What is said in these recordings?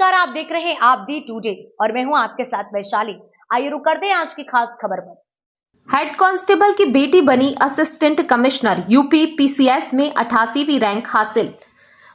नमस्कार, आप देख रहे हैं आप दी टुडे और मैं हूं आपके साथ वैशाली। आइए रुक करते हैं आज की खास खबर पर। हेड कांस्टेबल की बेटी बनी असिस्टेंट कमिश्नर, यूपी पीसीएस में 88वीं रैंक हासिल।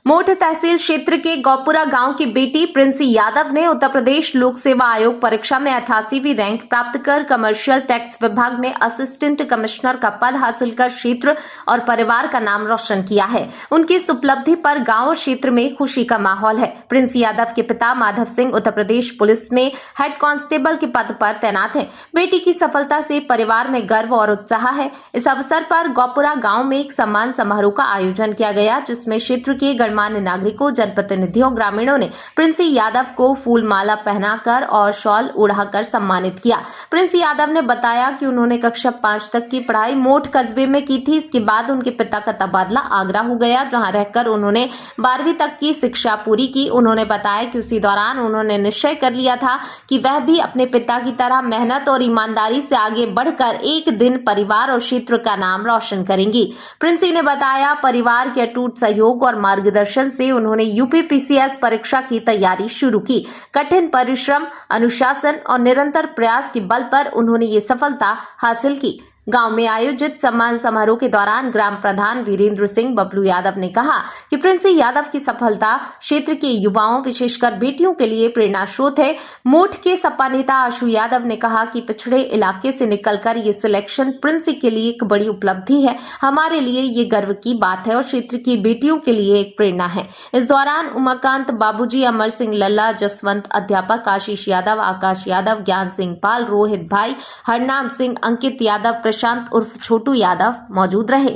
मोठ तहसील क्षेत्र के गौपुरा गांव की बेटी प्रिंसी यादव ने उत्तर प्रदेश लोक सेवा आयोग परीक्षा में 88वीं रैंक प्राप्त कर कमर्शियल टैक्स विभाग में असिस्टेंट कमिश्नर का पद हासिल कर क्षेत्र और परिवार का नाम रोशन किया है। उनकी इस उपलब्धि पर गांव और क्षेत्र में खुशी का माहौल है। प्रिंसी यादव के पिता माधव सिंह उत्तर प्रदेश पुलिस में हेड कांस्टेबल के पद पर तैनात हैं। बेटी की सफलता से परिवार में गर्व और उत्साह है। इस अवसर पर गौपुरा गांव में एक सम्मान समारोह का आयोजन किया गया, जिसमें क्षेत्र के गणमान्य नागरिकों, जनप्रतिनिधियों, ग्रामीणों ने प्रिंसी यादव को फूल माला पहनाकर और शॉल उड़ाकर सम्मानित किया। प्रिंसी यादव ने बताया कि उन्होंने कक्षा 5 तक की पढ़ाई मोठ कस्बे में की थी। इसके बाद उनके पिता का तबादला आगरा हो गया, जहां रहकर उन्होंने 12वीं तक की शिक्षा पूरी की। उन्होंने बताया कि उसी दौरान उन्होंने निश्चय कर लिया था कि वह भी अपने पिता की तरह मेहनत और ईमानदारी से आगे बढ़कर एक दिन परिवार और क्षेत्र का नाम रोशन करेंगी। प्रिंसी ने बताया, परिवार के अटूट सहयोग और मार्गदर्शन से उन्होंने यूपी पीसीएस परीक्षा की तैयारी शुरू की। कठिन परिश्रम, अनुशासन और निरंतर प्रयास के बल पर उन्होंने ये सफलता हासिल की। गांव में आयोजित सम्मान समारोह के दौरान ग्राम प्रधान वीरेंद्र सिंह बबलू यादव ने कहा कि प्रिंसी यादव की सफलता क्षेत्र के युवाओं, विशेषकर बेटियों के लिए प्रेरणा स्रोत है। मोठ के सपा नेता आशु यादव ने कहा कि पिछड़े इलाके से निकलकर ये सिलेक्शन प्रिंसी के लिए एक बड़ी उपलब्धि है। हमारे लिए ये गर्व की बात है और क्षेत्र की बेटियों के लिए एक प्रेरणा है। इस दौरान उमाकांत बाबूजी, अमर सिंह लल्ला, जसवंत अध्यापक, आशीष यादव, आकाश यादव, ज्ञान सिंह पाल, रोहित भाई, हरनाम सिंह, अंकित यादव, प्रशांत उर्फ छोटू यादव मौजूद रहे।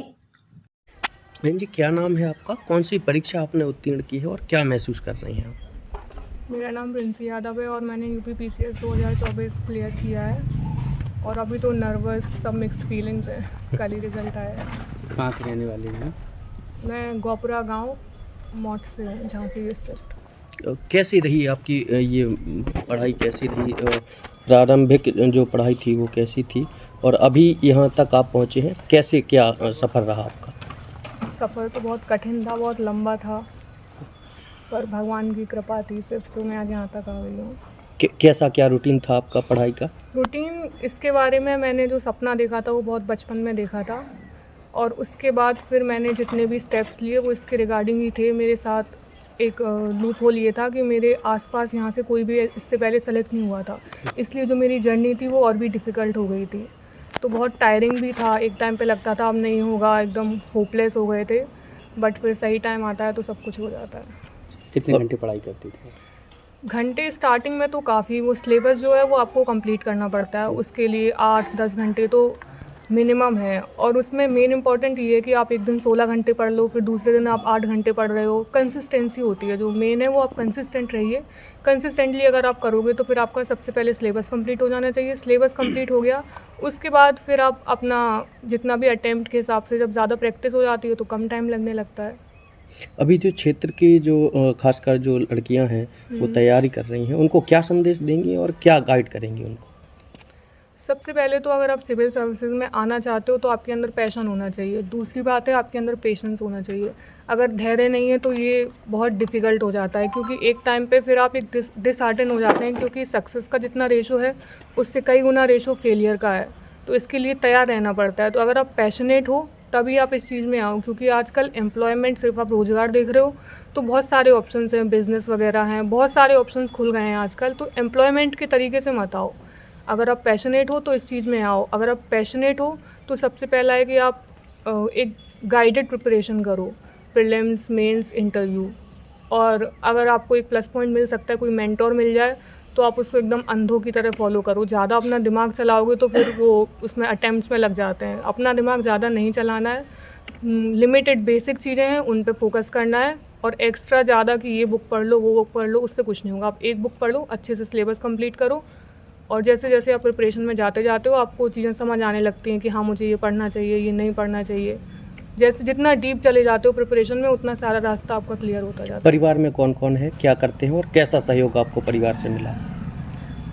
बहन जी, क्या नाम है आपका? कौन सी परीक्षा आपने उत्तीर्ण की है और क्या महसूस कर रही हैं आप? मेरा नाम प्रिंसी यादव है और मैंने यूपी पीसीएस 2024 क्लियर किया है और अभी तो नर्वस, सब मिक्स्ड फीलिंग्स है। कल ही रिजल्ट आया है। कहाँ की रहने वाली हैं? मैं गौपुरा गांव मोठ से हूँ, झांसी डिस्ट्रिक्ट। कैसी रही आपकी ये पढ़ाई? कैसी रही? प्रारंभिक जो पढ़ाई थी वो कैसी थी और अभी यहाँ तक आप पहुँचे हैं, कैसे, क्या सफ़र रहा आपका? सफ़र तो बहुत कठिन था, बहुत लंबा था, पर भगवान की कृपा थी सिर्फ, तो मैं आज यहाँ तक आ गई हूँ। कैसा क्या रूटीन था आपका पढ़ाई का? रूटीन, इसके बारे में मैंने जो सपना देखा था वो बहुत बचपन में देखा था और उसके बाद फिर मैंने जितने भी स्टेप्स लिए वो इसके रिगार्डिंग ही थे। मेरे साथ एक लूप होल ये था कि मेरे आसपास यहाँ से कोई भी इससे पहले सेलेक्ट नहीं हुआ था, इसलिए जो मेरी जर्नी थी वो और भी डिफ़िकल्ट हो गई थी। तो बहुत टायरिंग भी था, एक टाइम पे लगता था अब नहीं होगा, एकदम होपलेस हो गए थे, बट फिर सही टाइम आता है तो सब कुछ हो जाता है। कितने घंटे पढ़ाई करती थी? घंटे स्टार्टिंग में तो काफ़ी, वो सिलेबस जो है वो आपको कंप्लीट करना पड़ता है, उसके लिए 8-10 घंटे तो मिनिमम है। और उसमें मेन इंपॉर्टेंट ये है कि आप एक दिन 16 घंटे पढ़ लो, फिर दूसरे दिन आप 8 घंटे पढ़ रहे हो। कंसिस्टेंसी होती है जो मेन है, वो आप कंसिस्टेंट रहिए। कंसिस्टेंटली अगर आप करोगे तो फिर आपका सबसे पहले सिलेबस कंप्लीट हो जाना चाहिए। सिलेबस कंप्लीट हो गया, उसके बाद फिर आप अपना जितना भी अटेम्प्ट के हिसाब से, जब ज़्यादा प्रैक्टिस हो जाती है तो कम टाइम लगने लगता है। अभी जो क्षेत्र की जो खासकर जो लड़कियां हैं वो तैयारी कर रही हैं, उनको क्या संदेश देंगी और क्या गाइड करेंगी उनको? सबसे पहले तो अगर आप सिविल सर्विसेज में आना चाहते हो तो आपके अंदर पैशन होना चाहिए। दूसरी बात है, आपके अंदर पेशेंस होना चाहिए। अगर धैर्य नहीं है तो ये बहुत डिफ़िकल्ट हो जाता है, क्योंकि एक टाइम पे फिर आप एक डिसहार्टन हो जाते हैं, क्योंकि सक्सेस का जितना रेशो है उससे कई गुना रेशो फेलियर का है। तो इसके लिए तैयार रहना पड़ता है। तो अगर आप पैशनेट हो तभी आप इस चीज़ में आओ, क्योंकि आजकल एम्प्लॉयमेंट, सिर्फ आप रोज़गार देख रहे हो तो बहुत सारे ऑप्शंस हैं, बिज़नेस वगैरह हैं, बहुत सारे ऑप्शंस खुल गए हैं आजकल। तो एम्प्लॉयमेंट के तरीके से मत आओ। अगर आप पैशनेट हो तो इस चीज़ में आओ। अगर आप पैशनेट हो तो सबसे पहला है कि आप एक गाइडेड प्रिपरेशन करो, प्रीलिम्स, मेंस, इंटरव्यू। और अगर आपको एक प्लस पॉइंट मिल सकता है, कोई मेंटोर मिल जाए, तो आप उसको एकदम अंधों की तरह फॉलो करो। ज़्यादा अपना दिमाग चलाओगे तो फिर वो उसमें अटैम्प्ट्स में लग जाते हैं। अपना दिमाग ज़्यादा नहीं चलाना है, लिमिटेड बेसिक चीज़ें हैं उन पे फोकस करना है। और एक्स्ट्रा ज़्यादा कि ये बुक पढ़ लो, वो बुक पढ़ लो, उससे कुछ नहीं होगा। आप एक बुक पढ़ लो, अच्छे से सिलेबस कंप्लीट करो, और जैसे जैसे आप प्रिपरेशन में जाते जाते हो आपको चीज़ें समझ आने लगती हैं कि हाँ मुझे ये पढ़ना चाहिए, ये नहीं पढ़ना चाहिए। जैसे जितना डीप चले जाते हो प्रिपरेशन में, उतना सारा रास्ता आपका क्लियर होता जाता है। परिवार में कौन कौन है, क्या करते हैं और कैसा सहयोग आपको परिवार से मिला?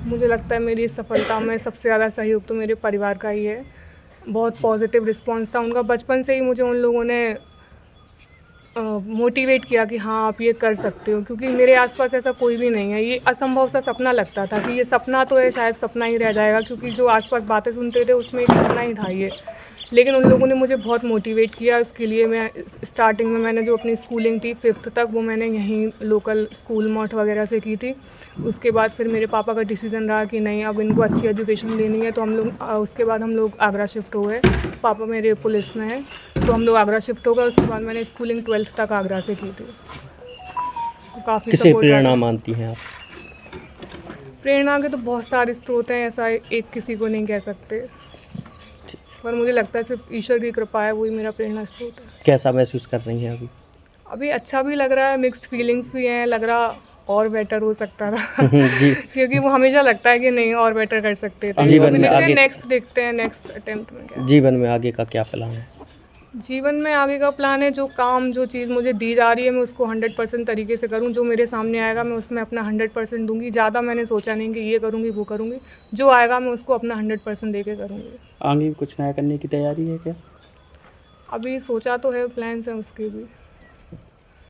मुझे लगता है मेरी सफलता में सबसे ज़्यादा सहयोग तो मेरे परिवार का ही है। बहुत पॉजिटिव रिस्पॉन्स था उनका। बचपन से ही मुझे उन लोगों ने मोटिवेट किया कि हाँ आप ये कर सकते हो, क्योंकि मेरे आसपास ऐसा कोई भी नहीं है। ये असंभव सा सपना लगता था कि ये सपना तो है, शायद सपना ही रह जाएगा, क्योंकि जो आसपास बातें सुनते थे उसमें एक सपना ही था ये। लेकिन उन लोगों ने मुझे बहुत मोटिवेट किया। उसके लिए मैं स्टार्टिंग में मैंने जो अपनी स्कूलिंग थी 5th तक, वो मैंने यहीं लोकल स्कूल मठ वगैरह से की थी। उसके बाद फिर मेरे पापा का डिसीज़न रहा कि नहीं अब इनको अच्छी एजुकेशन देनी है, तो हम लोग उसके बाद हम लोग आगरा शिफ्ट हो गए। पापा मेरे पुलिस में हैं, तो हम लोग आगरा शिफ्ट हो गए। उसके बाद मैंने स्कूलिंग 12th तक आगरा से की थी। काफ़ी किसे सपोर्ट प्रेरणा मानती हैं आप? प्रेरणा के तो बहुत सारे स्रोत हैं, ऐसा एक किसी को नहीं कह सकते, पर मुझे लगता है सिर्फ ईश्वर की कृपा है, वही मेरा प्रेरणा स्रोत है। कैसा महसूस कर रही हैं अभी? अभी अच्छा भी लग रहा है, मिक्स्ड फीलिंग्स भी हैं, लग रहा और बेटर हो सकता था जी। क्योंकि वो हमेशा लगता है कि नहीं और बेटर कर सकते थे। जीवन में आगे नेक्स्ट देखते हैं, नेक्स्ट अटेम्प्ट में क्या। जीवन में आगे का क्या प्लान है? जीवन में आगे का प्लान है, जो काम जो चीज़ मुझे दी जा रही है मैं उसको 100% तरीके से करूं। जो मेरे सामने आएगा मैं उसमें अपना 100% दूंगी। ज़्यादा मैंने सोचा नहीं कि ये करूंगी वो करूंगी, जो आएगा मैं उसको अपना 100% दे के करूँगी। आगे कुछ नया करने की तैयारी है क्या? अभी सोचा तो है, प्लान्स हैं उसके भी।